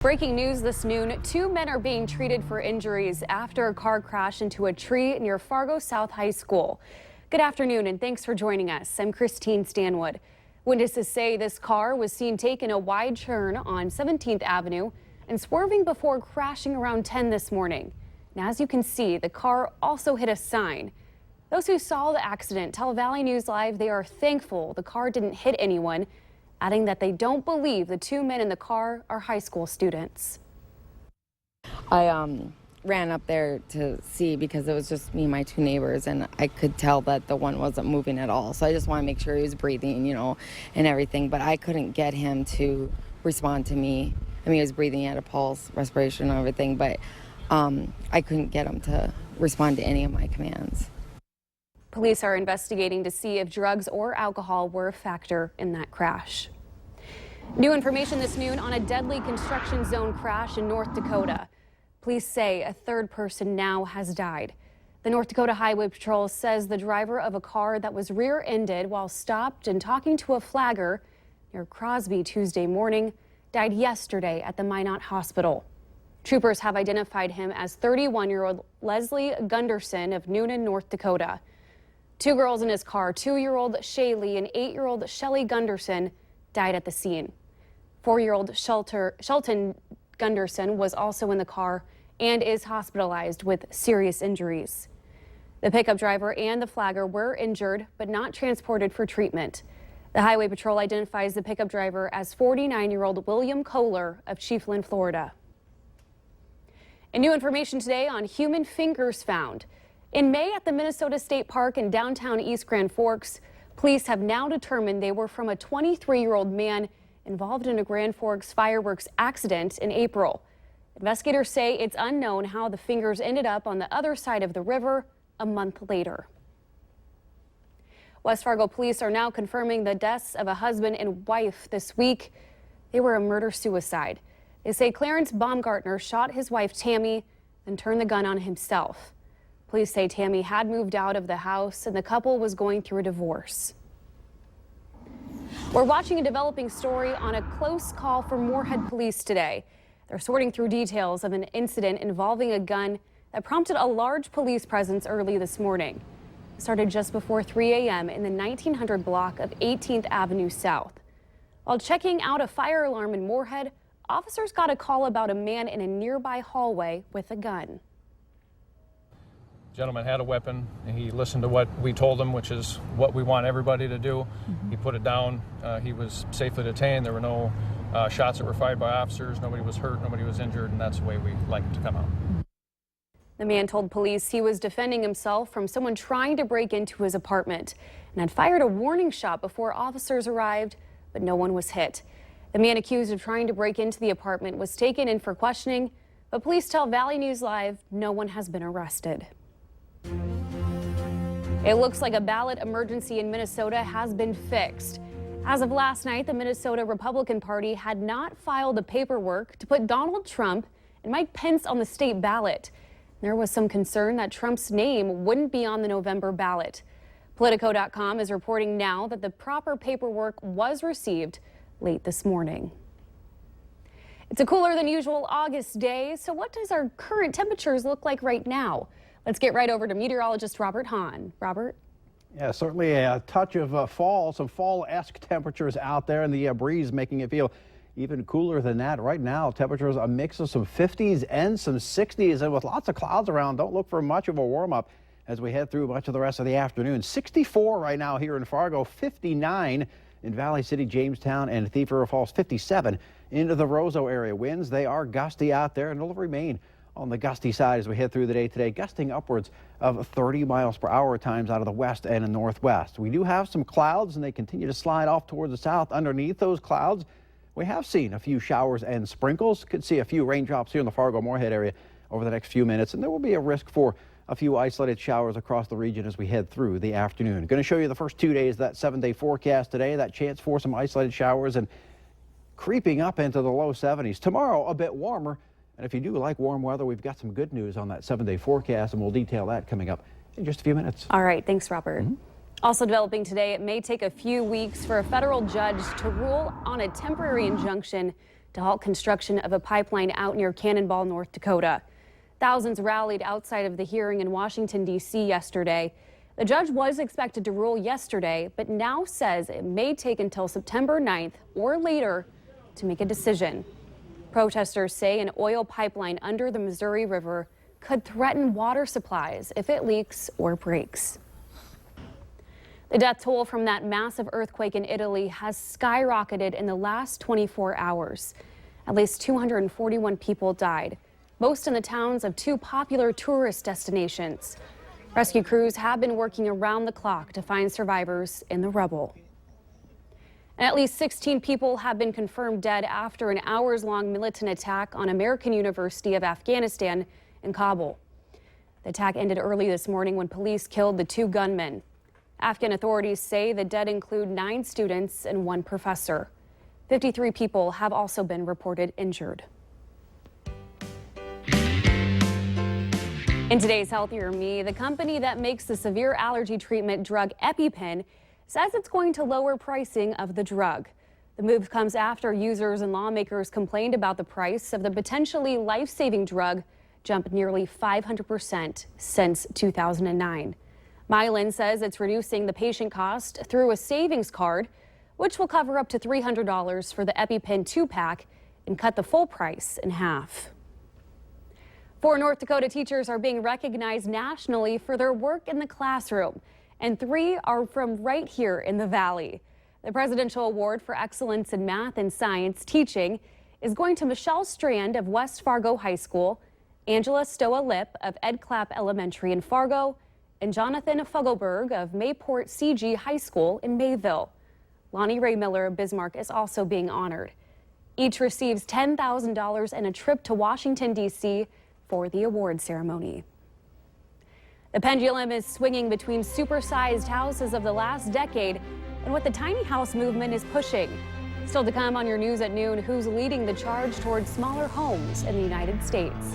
Breaking news this noon, 2 men are being treated for injuries after a car crashed into a tree near Fargo South High School. Good afternoon and thanks for joining us. I'm Christine Stanwood. Witnesses say this car was seen taking a wide turn on 17th Avenue and swerving before crashing around 10 this morning. And as you can see, the car also hit a sign. Those who saw the accident tell Valley News Live they are thankful the car didn't hit anyone, adding that they don't believe the 2 men in the car are high school students. I ran up there to see because it was just me and my 2 neighbors, and I could tell that the one wasn't moving at all. So I just want to make sure he was breathing, and everything. But I couldn't get him to respond to me. I mean, he was breathing, he had a pulse, respiration, and everything, but I couldn't get him to respond to any of my commands. Police are investigating to see if drugs or alcohol were a factor in that crash. New information this noon on a deadly construction zone crash in North Dakota. Police say a 3rd person now has died. The North Dakota Highway Patrol says the driver of a car that was rear-ended while stopped and talking to a flagger near Crosby Tuesday morning died yesterday at the Minot Hospital. Troopers have identified him as 31-year-old Leslie Gunderson of Noonan, North Dakota. 2 girls in his car, 2-year-old Shaylee and 8-year-old Shelly Gunderson, died at the scene. 4-year-old Shelton Gunderson was also in the car and is hospitalized with serious injuries. The pickup driver and the flagger were injured but not transported for treatment. The Highway Patrol identifies the pickup driver as 49-year-old William Kohler of Chiefland, Florida. And new information today on human fingers found. In May at the Minnesota State Park in downtown East Grand Forks, police have now determined they were from a 23-year-old man involved in a Grand Forks fireworks accident in April. Investigators say it's unknown how the fingers ended up on the other side of the river a month later. West Fargo police are now confirming the deaths of a husband and wife this week. They were a murder-suicide. They say Clarence Baumgartner shot his wife Tammy and turned the gun on himself. Police say Tammy had moved out of the house and the couple was going through a divorce. We're watching a developing story on a close call for Moorhead police today. They're sorting through details of an incident involving a gun that prompted a large police presence early this morning. It started just before 3 a.m. in the 1900 block of 18th Avenue South. While checking out a fire alarm in Moorhead, officers got a call about a man in a nearby hallway with a gun. Gentleman had a weapon, and he listened to what we told him, which is what we want everybody to do. He put it down. He was safely detained. There were no shots that were fired by officers. Nobody was hurt. Nobody was injured, and that's the way we like it to come out. The man told police he was defending himself from someone trying to break into his apartment and had fired a warning shot before officers arrived, but no one was hit. The man accused of trying to break into the apartment was taken in for questioning, but police tell Valley News Live no one has been arrested. It looks like a ballot emergency in Minnesota has been fixed. As of last night, the Minnesota Republican Party had not filed the paperwork to put Donald Trump and Mike Pence on the state ballot. There was some concern that Trump's name wouldn't be on the November ballot. Politico.com is reporting now that the proper paperwork was received late this morning. It's a cooler than usual August day, so what does our current temperatures look like right now? Let's get right over to meteorologist Robert Hahn. Robert? Yeah, certainly a touch of fall, some fall-esque temperatures out there, and the breeze making it feel even cooler than that. Right now, temperatures a mix of some 50s and some 60s, and with lots of clouds around, don't look for much of a warm-up as we head through much of the rest of the afternoon. 64 right now here in Fargo, 59 in Valley City, Jamestown, and Thief River Falls, 57 into the Roseau area. Winds, they are gusty out there, and will remain on the gusty side as we head through the day today, gusting upwards of 30 miles per hour at times out of the west and the northwest. We do have some clouds, and they continue to slide off towards the south. Underneath those clouds, we have seen a few showers and sprinkles. Could see a few raindrops here in the Fargo-Moorhead area over the next few minutes, and there will be a risk for a few isolated showers across the region as we head through the afternoon. Going to show you the first 2 days of that 7-day forecast today, that chance for some isolated showers and creeping up into the low 70s. Tomorrow, a bit warmer. And if you do like warm weather, we've got some good news on that 7-day forecast, and we'll detail that coming up in just a few minutes. All right. Thanks, Robert. Also developing today, it may take a few weeks for a federal judge to rule on a temporary injunction to halt construction of a pipeline out near Cannonball, North Dakota. Thousands rallied outside of the hearing in Washington, D.C. yesterday. The judge was expected to rule yesterday, but now says it may take until September 9th or later to make a decision. Protesters say an oil pipeline under the Missouri River could threaten water supplies if it leaks or breaks. The death toll from that massive earthquake in Italy has skyrocketed in the last 24 hours. At least 241 people died, most in the towns of two popular tourist destinations. Rescue crews have been working around the clock to find survivors in the rubble. And at least 16 people have been confirmed dead after an hours-long militant attack on American University of Afghanistan in Kabul. The attack ended early this morning when police killed the two gunmen. Afghan authorities say the dead include 9 students and 1 professor. 53 people have also been reported injured. In today's Healthier Me, the company that makes the severe allergy treatment drug EpiPen says it's going to lower pricing of the drug. The move comes after users and lawmakers complained about the price of the potentially life-saving drug jumped nearly 500% since 2009. Mylan says it's reducing the patient cost through a savings card, which will cover up to $300 for the EpiPen 2-pack and cut the full price in half. 4 North Dakota teachers are being recognized nationally for their work in the classroom, and 3 are from right here in the Valley. The Presidential Award for Excellence in Math and Science Teaching is going to Michelle Strand of West Fargo High School, Angela Stoa-Lip of Ed Clapp Elementary in Fargo, and Jonathan Fogelberg of Mayport CG High School in Mayville. Lonnie Ray Miller of Bismarck is also being honored. Each receives $10,000 and a trip to Washington, D.C. for the award ceremony. The pendulum is swinging between supersized houses of the last decade and what the tiny house movement is pushing. Still to come on your news at noon, who's leading the charge towards smaller homes in the United States.